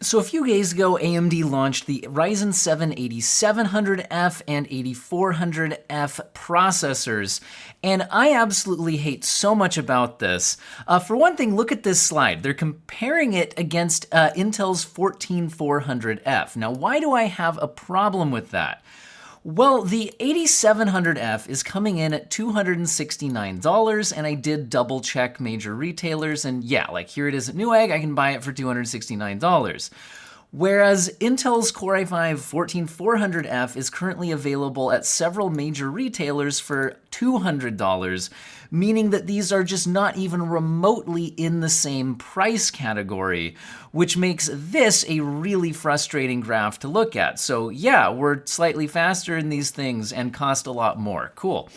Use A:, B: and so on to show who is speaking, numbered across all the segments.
A: So a few days ago, AMD launched the Ryzen 7 8700F and 8400F processors, and I absolutely hate so much about this. For one thing, look at this slide. They're comparing it against Intel's 14400F. Now, why do I have a problem with that? Well, the 8700F is coming in at $269, and I did double check major retailers, and yeah, like here it is at Newegg, I can buy it for $269. Whereas Intel's Core i5-14400F is currently available at several major retailers for $200, meaning that these are just not even remotely in the same price category, which makes this a really frustrating graph to look at. So yeah, we're slightly faster in these things and cost a lot more. Cool.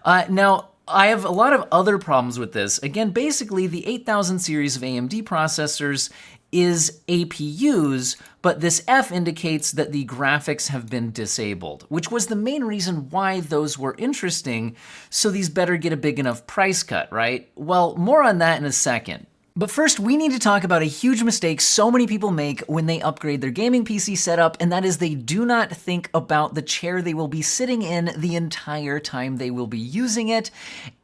A: Now, I have a lot of other problems with this. Again, basically the 8000 series of AMD processors is APUs, but this F indicates that the graphics have been disabled, which was the main reason why those were interesting, so these better get a big enough price cut, right? Well, more on that in a second. But first, we need to talk about a huge mistake so many people make when they upgrade their gaming PC setup, and that is they do not think about the chair they will be sitting in the entire time they will be using it,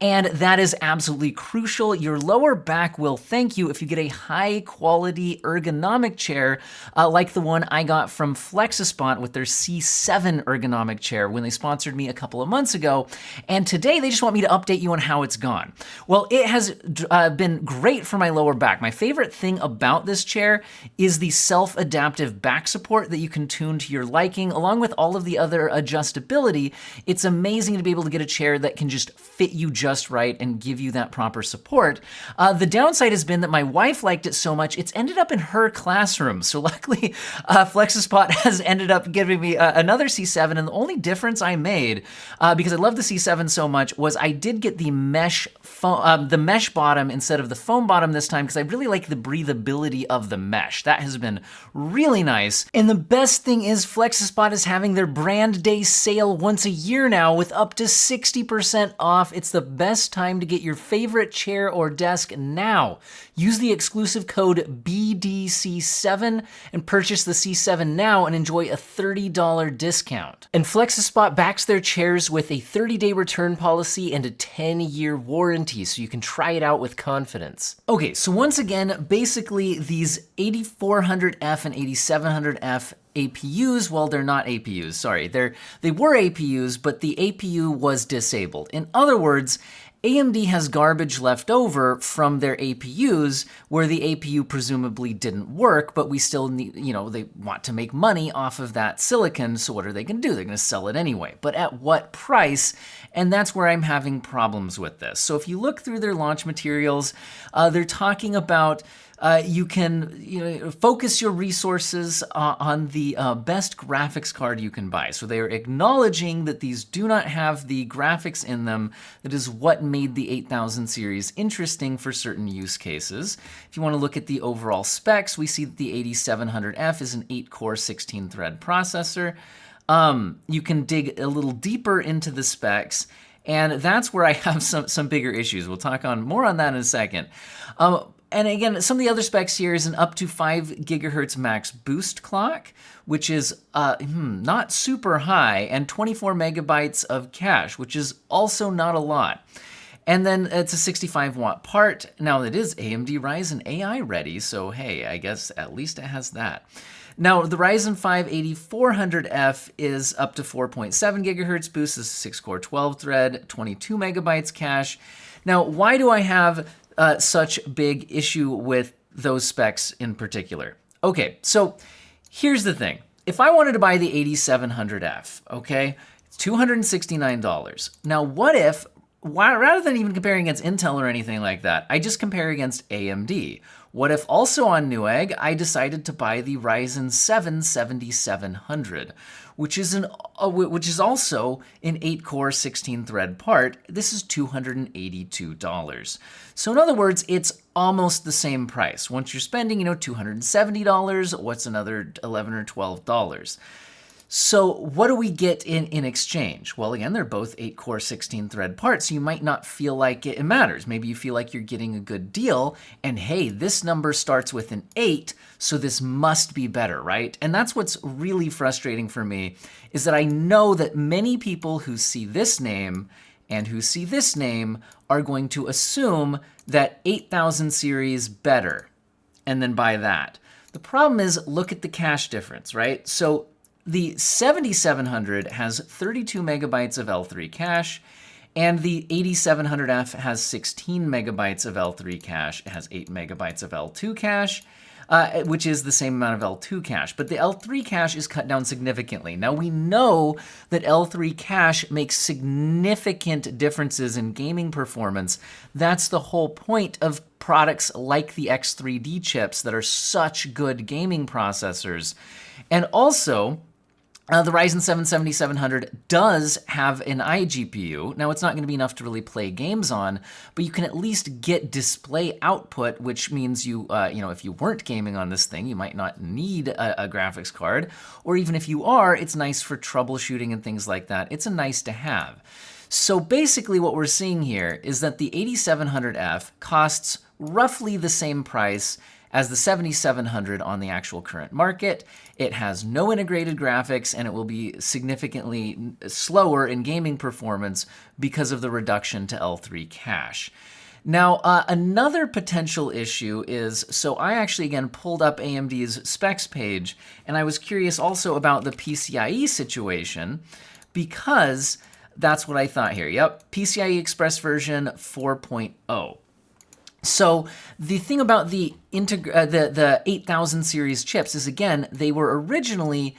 A: and that is absolutely crucial. Your lower back will thank you if you get a high-quality ergonomic chair like the one I got from FlexiSpot with their C7 ergonomic chair when they sponsored me a couple of months ago, and today they just want me to update you on how it's gone. Well, it has been great for my lower back. My favorite thing about this chair is the self-adaptive back support that you can tune to your liking, along with all of the other adjustability. It's amazing to be able to get a chair that can just fit you just right and give you that proper support. The downside has been that my wife liked it so much, it's ended up in her classroom. So luckily, FlexiSpot has ended up giving me another C7, and the only difference I made, because I love the C7 so much, was I did get the mesh bottom instead of the foam bottom this time, because I really like the breathability of the mesh. That has been really nice. And the best thing is FlexiSpot is having their brand day sale once a year now with up to 60% off. It's the best time to get your favorite chair or desk now. Use the exclusive code BDC7 and purchase the C7 now and enjoy a $30 discount. And FlexiSpot backs their chairs with a 30-day return policy and a 10-year warranty, so you can try it out with confidence. Okay, so once again, basically these 8400F and 8700F APUs, well, they're not APUs, sorry. They were APUs, but the APU was disabled. In other words, AMD has garbage left over from their APUs where the APU presumably didn't work, but we still need, they want to make money off of that silicon, so what are they gonna do? They're gonna sell it anyway, but at what price? And that's where I'm having problems with this. So if you look through their launch materials, they're talking about you can focus your resources on the best graphics card you can buy. So they are acknowledging that these do not have the graphics in them that is what made the 8000 series interesting for certain use cases. If you want to look at the overall specs, we see that the 8700F is an 8-core 16-thread processor. You can dig a little deeper into the specs, and that's where I have some bigger issues. We'll talk more on that in a second. And again, some of the other specs here is an up to 5 gigahertz max boost clock, which is not super high, and 24 megabytes of cache, which is also not a lot. And then it's a 65 watt part. Now it is AMD Ryzen AI ready, so hey, I guess at least it has that. Now, the Ryzen 5 8400F is up to 4.7 gigahertz boost. This is a 6-core 12-thread, 22 megabytes cache. Now, why do I have such big issue with those specs in particular? Okay, so here's the thing. If I wanted to buy the 8700F, okay, it's $269. Now, what if, rather than even comparing against Intel or anything like that, I just compare against AMD? What if also on Newegg, I decided to buy the Ryzen 7 7700, which is also an 8-core 16-thread part. This is $282. So in other words, it's almost the same price. Once you're spending, $270, what's another $11 or $12? So what do we get in exchange? Well, again, they're both 8-core, 16-thread parts. So you might not feel like it matters. Maybe you feel like you're getting a good deal. And hey, this number starts with an 8, so this must be better, right? And that's what's really frustrating for me, is that I know that many people who see this name and who see this name are going to assume that 8000 series better, and then buy that. The problem is, look at the cache difference, right? So the 7700 has 32 megabytes of L3 cache, and the 8700F has 16 megabytes of L3 cache. It has 8 megabytes of L2 cache, which is the same amount of L2 cache. But the L3 cache is cut down significantly. Now, we know that L3 cache makes significant differences in gaming performance. That's the whole point of products like the X3D chips that are such good gaming processors. And also, the Ryzen 7 7700 does have an iGPU. Now, it's not going to be enough to really play games on, but you can at least get display output, which means you know, if you weren't gaming on this thing, you might not need a graphics card. Or even if you are, it's nice for troubleshooting and things like that. It's a nice to have. So basically what we're seeing here is that the 8700F costs roughly the same price as the 7700 on the actual current market. It has no integrated graphics, and it will be significantly slower in gaming performance because of the reduction to L3 cache. Now, another potential issue is, so I actually, again, pulled up AMD's specs page, and I was curious also about the PCIe situation, because that's what I thought here. Yep, PCIe Express version 4.0. So the thing about the 8000 series chips is, again, they were originally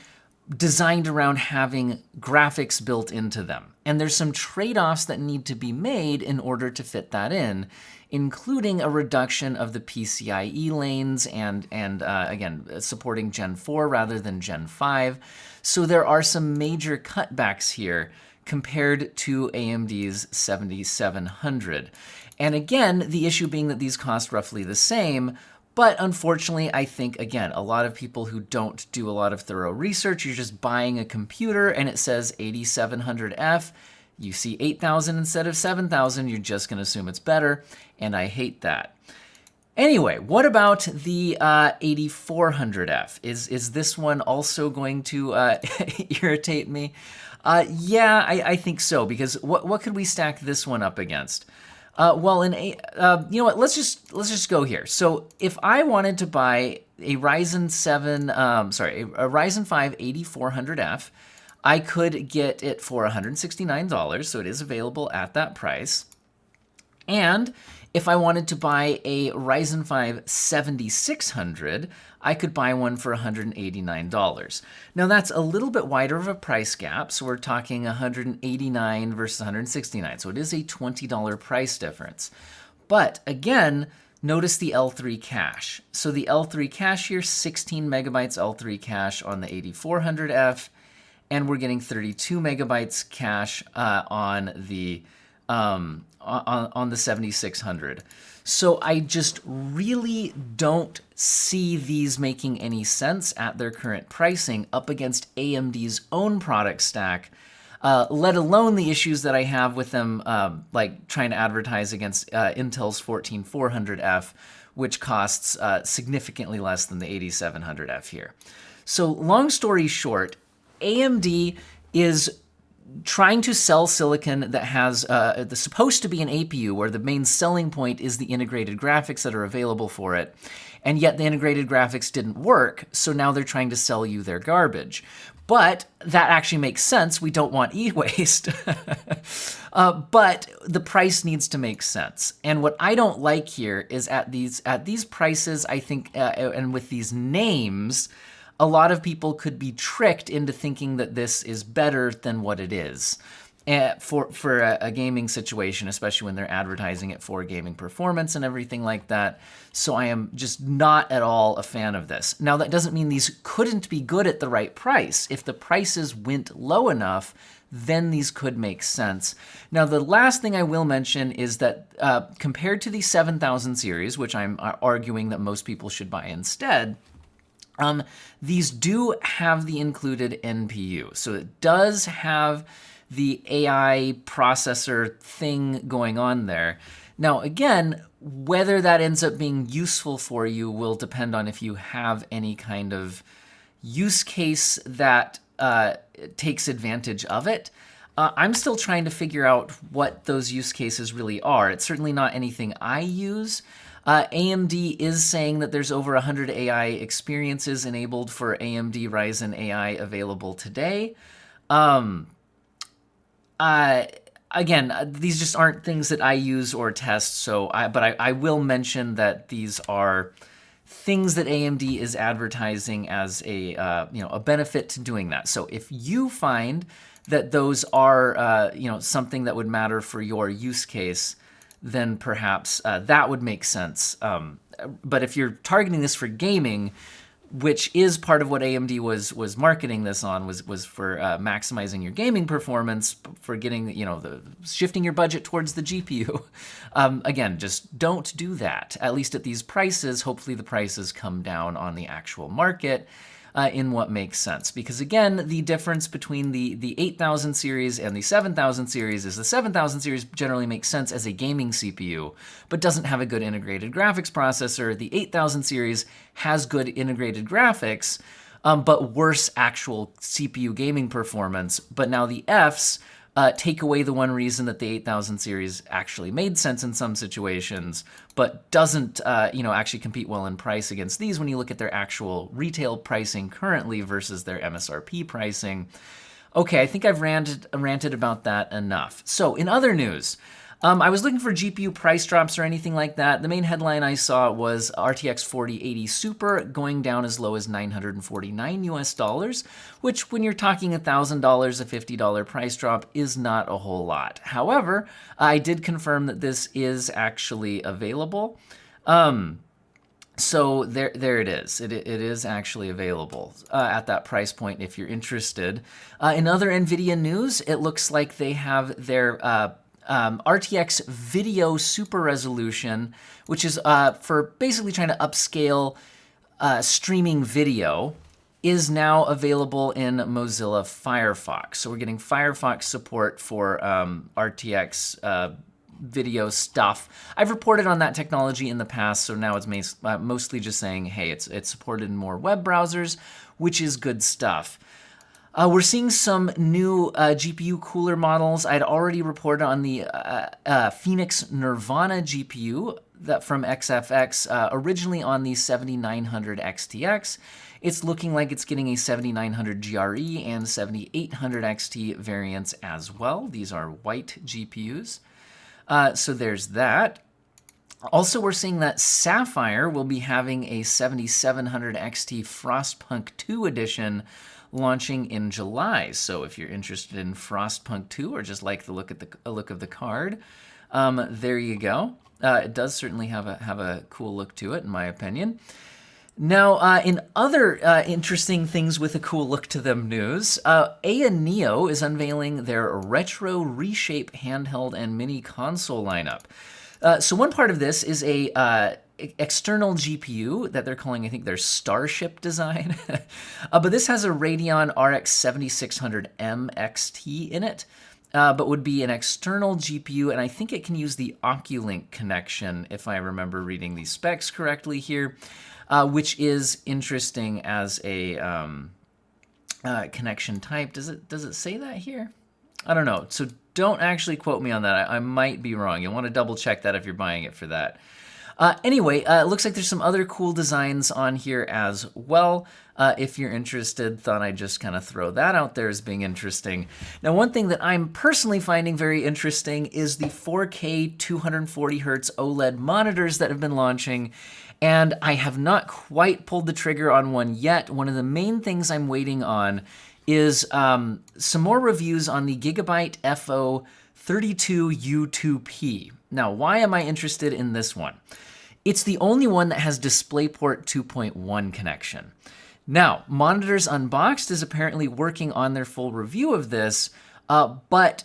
A: designed around having graphics built into them. And there's some trade-offs that need to be made in order to fit that in, including a reduction of the PCIe lanes and again, supporting Gen 4 rather than Gen 5. So there are some major cutbacks here compared to AMD's 7700. And again, the issue being that these cost roughly the same, but unfortunately, I think, again, a lot of people who don't do a lot of thorough research, you're just buying a computer and it says 8700F, you see 8000 instead of 7000, you're just gonna assume it's better, and I hate that. Anyway, what about the 8400F? Is this one also going to irritate me? Yeah, I think so, because what could we stack this one up against? Well, you know what? Let's just go here. So if I wanted to buy a Ryzen 5 8400F, I could get it for $169, so it is available at that price. And if I wanted to buy a Ryzen 5 7600, I could buy one for $189. Now that's a little bit wider of a price gap, so we're talking $189 versus $169, so it is a $20 price difference. But again, notice the L3 cache. So the L3 cache here, 16 megabytes L3 cache on the 8400F, and we're getting 32 megabytes cache on the 7600. So I just really don't see these making any sense at their current pricing up against AMD's own product stack, let alone the issues that I have with them, like trying to advertise against Intel's 14400F, which costs significantly less than the 8700F here. So long story short, AMD is trying to sell silicon that has supposed to be an APU, where the main selling point is the integrated graphics that are available for it, and yet the integrated graphics didn't work, so now they're trying to sell you their garbage. But that actually makes sense. We don't want e-waste. But the price needs to make sense. And what I don't like here is at these prices, I think, and with these names, a lot of people could be tricked into thinking that this is better than what it is for a gaming situation, especially when they're advertising it for gaming performance and everything like that. So I am just not at all a fan of this. Now, that doesn't mean these couldn't be good at the right price. If the prices went low enough, then these could make sense. Now, the last thing I will mention is that compared to the 7000 series, which I'm arguing that most people should buy instead, These do have the included NPU. So it does have the AI processor thing going on there. Now, again, whether that ends up being useful for you will depend on if you have any kind of use case that takes advantage of it. I'm still trying to figure out what those use cases really are. It's certainly not anything I use. AMD is saying that there's over 100 AI experiences enabled for AMD Ryzen AI available today. Again, these just aren't things that I use or test, but I will mention that these are things that AMD is advertising as a benefit to doing that. So if you find that those are something that would matter for your use case, then perhaps that would make sense. But if you're targeting this for gaming, which is part of what AMD was marketing this on, was for maximizing your gaming performance, for getting shifting your budget towards the GPU. Again, just don't do that. At least at these prices. Hopefully the prices come down on the actual market. In what makes sense. Because again, the difference between the 8000 series and the 7000 series is the 7000 series generally makes sense as a gaming CPU, but doesn't have a good integrated graphics processor. The 8000 series has good integrated graphics, but worse actual CPU gaming performance. But now the Fs take away the one reason that the 8000 series actually made sense in some situations, but doesn't actually compete well in price against these when you look at their actual retail pricing currently versus their MSRP pricing. Okay, I think I've ranted about that enough. So in other news, I was looking for GPU price drops or anything like that. The main headline I saw was RTX 4080 Super going down as low as $949 US, which when you're talking $1,000, a $50 price drop is not a whole lot. However, I did confirm that this is actually available. So there it is. It is actually available at that price point if you're interested. In other NVIDIA news, it looks like they have their RTX Video Super Resolution, which is for basically trying to upscale streaming video, is now available in Mozilla Firefox. So we're getting Firefox support for RTX video stuff. I've reported on that technology in the past, so now it's mostly just saying, hey, it's supported in more web browsers, which is good stuff. We're seeing some new GPU cooler models. I'd already reported on the Phoenix Nirvana GPU that from XFX, originally on the 7900 XTX. It's looking like it's getting a 7900 GRE and 7800 XT variants as well. These are white GPUs. So there's that. Also, we're seeing that Sapphire will be having a 7700 XT Frostpunk 2 edition launching in July. So if you're interested in Frostpunk 2 or just like the look of the card, there you go. It does certainly have a cool look to it, in my opinion. Now, in other interesting things with a cool look to them news, Ayaneo is unveiling their Retro Reshape handheld and mini console lineup. So one part of this is a external GPU that they're calling, I think, their Starship design. But this has a Radeon RX 7600M XT in it, but would be an external GPU, and I think it can use the Oculink connection, if I remember reading these specs correctly here, which is interesting as a connection type. Does it say that here? I don't know. So don't actually quote me on that. I might be wrong. You'll want to double check that if you're buying it for that. Anyway, it looks like there's some other cool designs on here as well. If you're interested, thought I'd just kind of throw that out there as being interesting. Now, one thing that I'm personally finding very interesting is the 4K 240Hz OLED monitors that have been launching, and I have not quite pulled the trigger on one yet. One of the main things I'm waiting on is some more reviews on the Gigabyte FO 32U2P. Now, why am I interested in this one? It's the only one that has DisplayPort 2.1 connection. Now, Monitors Unboxed is apparently working on their full review of this, but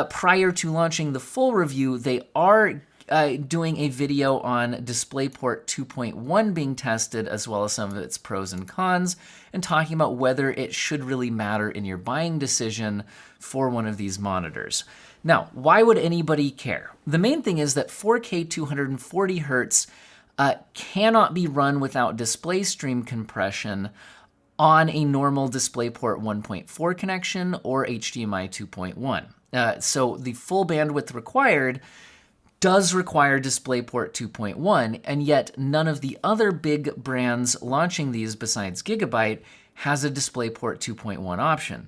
A: prior to launching the full review, they are doing a video on DisplayPort 2.1 being tested, as well as some of its pros and cons, and talking about whether it should really matter in your buying decision for one of these monitors. Now, why would anybody care? The main thing is that 4K 240 Hz cannot be run without display stream compression on a normal DisplayPort 1.4 connection or HDMI 2.1. So the full bandwidth required does require DisplayPort 2.1, and yet none of the other big brands launching these besides Gigabyte has a DisplayPort 2.1 option.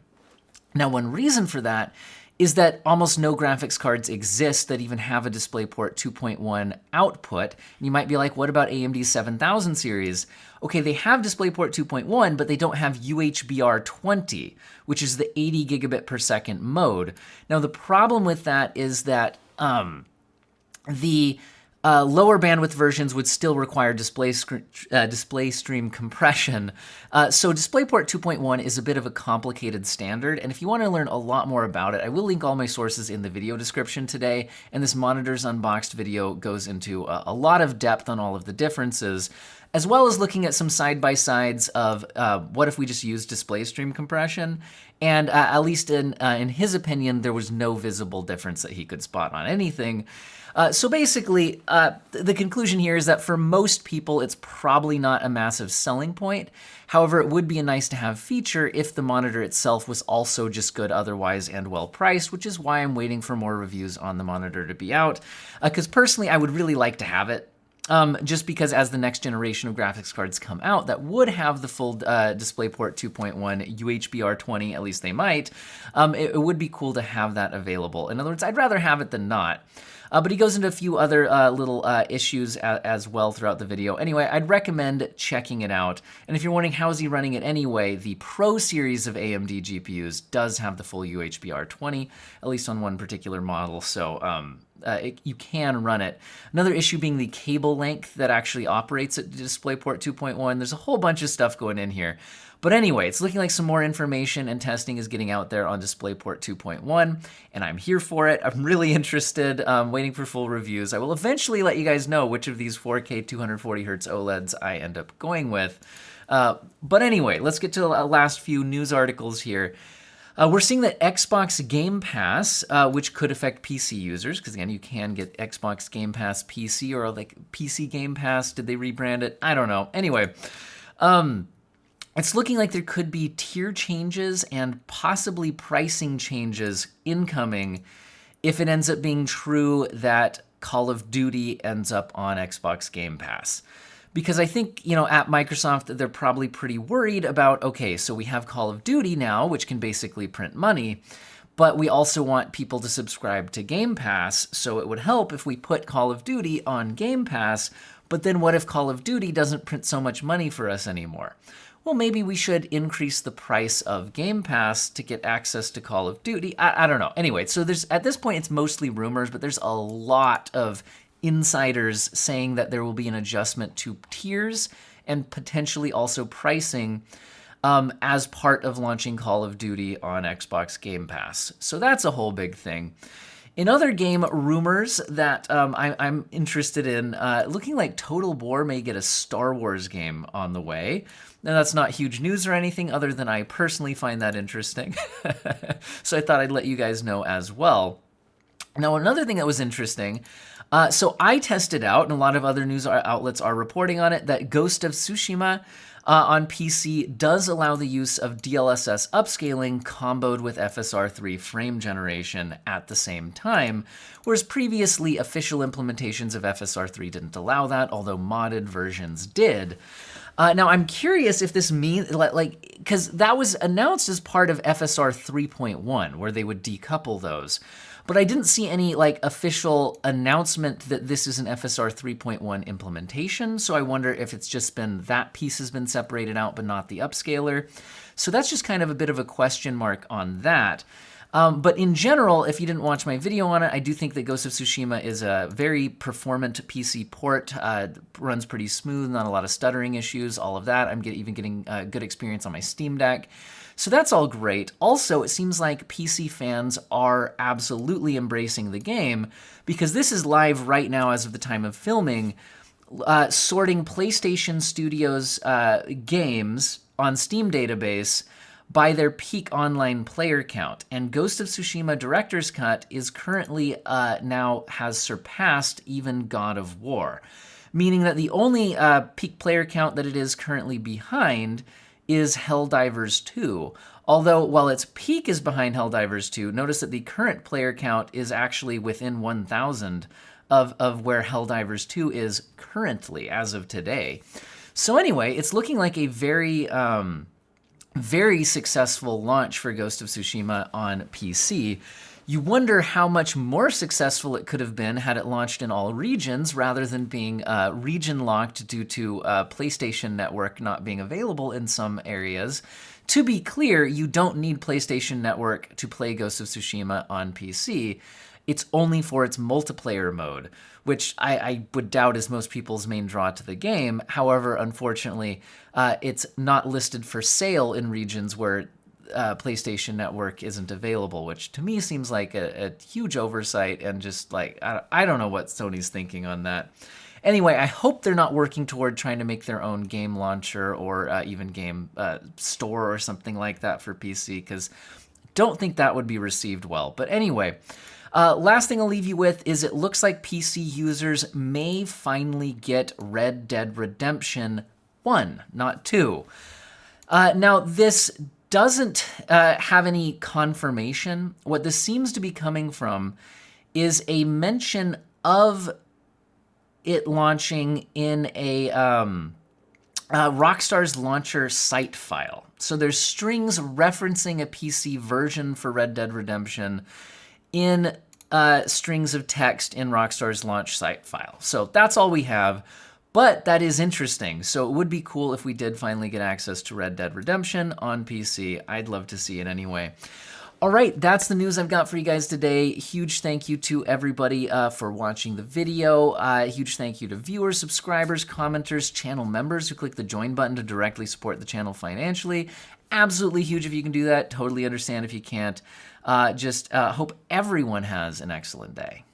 A: Now, one reason for that is that almost no graphics cards exist that even have a DisplayPort 2.1 output. And you might be like, what about AMD 7000 series? Okay, they have DisplayPort 2.1, but they don't have UHBR20, which is the 80 gigabit per second mode. Now, the problem with that is that the lower bandwidth versions would still require display stream compression. So DisplayPort 2.1 is a bit of a complicated standard, and if you want to learn a lot more about it, I will link all my sources in the video description today, and this Monitors Unboxed video goes into a lot of depth on all of the differences, as well as looking at some side-by-sides of what if we just use display stream compression, and at least in his opinion, there was no visible difference that he could spot on anything. So basically, the conclusion here is that for most people, it's probably not a massive selling point. However, it would be a nice-to-have feature if the monitor itself was also just good otherwise and well-priced, which is why I'm waiting for more reviews on the monitor to be out. Because personally, I would really like to have it. Just because as the next generation of graphics cards come out that would have the full DisplayPort 2.1 UHBR20, at least they might, it would be cool to have that available. In other words, I'd rather have it than not. But he goes into a few other little issues as well throughout the video. Anyway, I'd recommend checking it out. And if you're wondering how is he running it anyway, the Pro series of AMD GPUs does have the full UHBR20, at least on one particular model. So you can run it. Another issue being the cable length that actually operates at DisplayPort 2.1. There's a whole bunch of stuff going in here. But anyway, it's looking like some more information and testing is getting out there on DisplayPort 2.1, and I'm here for it. I'm really interested, waiting for full reviews. I will eventually let you guys know which of these 4K 240 Hz OLEDs I end up going with. But anyway, let's get to the last few news articles here. We're seeing that Xbox Game Pass, which could affect PC users, because again, you can get Xbox Game Pass PC or like PC Game Pass. Did they rebrand it? I don't know. Anyway, it's looking like there could be tier changes and possibly pricing changes incoming if it ends up being true that Call of Duty ends up on Xbox Game Pass. Because I think, at Microsoft, they're probably pretty worried about, okay, so we have Call of Duty now, which can basically print money, but we also want people to subscribe to Game Pass, so it would help if we put Call of Duty on Game Pass, but then what if Call of Duty doesn't print so much money for us anymore? Well, maybe we should increase the price of Game Pass to get access to Call of Duty. I don't know. Anyway, so at this point, it's mostly rumors, but there's a lot of insiders saying that there will be an adjustment to tiers and potentially also pricing as part of launching Call of Duty on Xbox Game Pass. So that's a whole big thing. In other game rumors that I'm interested in, looking like Total War may get a Star Wars game on the way. Now, that's not huge news or anything other than I personally find that interesting. So I thought I'd let you guys know as well. Now, another thing that was interesting, so I tested out, and a lot of other news outlets are reporting on it, that Ghost of Tsushima on PC does allow the use of DLSS upscaling comboed with FSR3 frame generation at the same time, whereas previously official implementations of FSR3 didn't allow that, although modded versions did. Now, I'm curious if this means, because that was announced as part of FSR 3.1, where they would decouple those. But I didn't see any official announcement that this is an FSR 3.1 implementation, so I wonder if it's just been that piece has been separated out but not the upscaler. So that's just kind of a bit of a question mark on that. But in general, if you didn't watch my video on it, I do think that Ghost of Tsushima is a very performant PC port. Runs pretty smooth, not a lot of stuttering issues, all of that. I'm even getting good experience on my Steam Deck. So that's all great. Also, it seems like PC fans are absolutely embracing the game, because this is live right now as of the time of filming, sorting PlayStation Studios games on Steam database by their peak online player count. And Ghost of Tsushima Director's Cut is currently now has surpassed even God of War, meaning that the only peak player count that it is currently behind is Helldivers 2. Although, while its peak is behind Helldivers 2, notice that the current player count is actually within 1,000 of where Helldivers 2 is currently, as of today. So anyway, it's looking like a very, very successful launch for Ghost of Tsushima on PC. You wonder how much more successful it could have been had it launched in all regions rather than being region-locked due to PlayStation Network not being available in some areas. To be clear, you don't need PlayStation Network to play Ghost of Tsushima on PC. It's only for its multiplayer mode, which I would doubt is most people's main draw to the game. However, unfortunately, it's not listed for sale in regions where PlayStation Network isn't available, which to me seems like a huge oversight, and just like, I don't know what Sony's thinking on that. Anyway, I hope they're not working toward trying to make their own game launcher or even game store or something like that for PC, because don't think that would be received well. But anyway, last thing I'll leave you with is it looks like PC users may finally get Red Dead Redemption 1, not 2. Now, this doesn't have any confirmation. What this seems to be coming from is a mention of it launching in a Rockstar's launcher site file. So there's strings referencing a PC version for Red Dead Redemption in strings of text in Rockstar's launch site file. So that's all we have. But that is interesting. So it would be cool if we did finally get access to Red Dead Redemption on PC. I'd love to see it anyway. All right, that's the news I've got for you guys today. Huge thank you to everybody for watching the video. Huge thank you to viewers, subscribers, commenters, channel members who click the join button to directly support the channel financially. Absolutely huge if you can do that. Totally understand if you can't. Just hope everyone has an excellent day.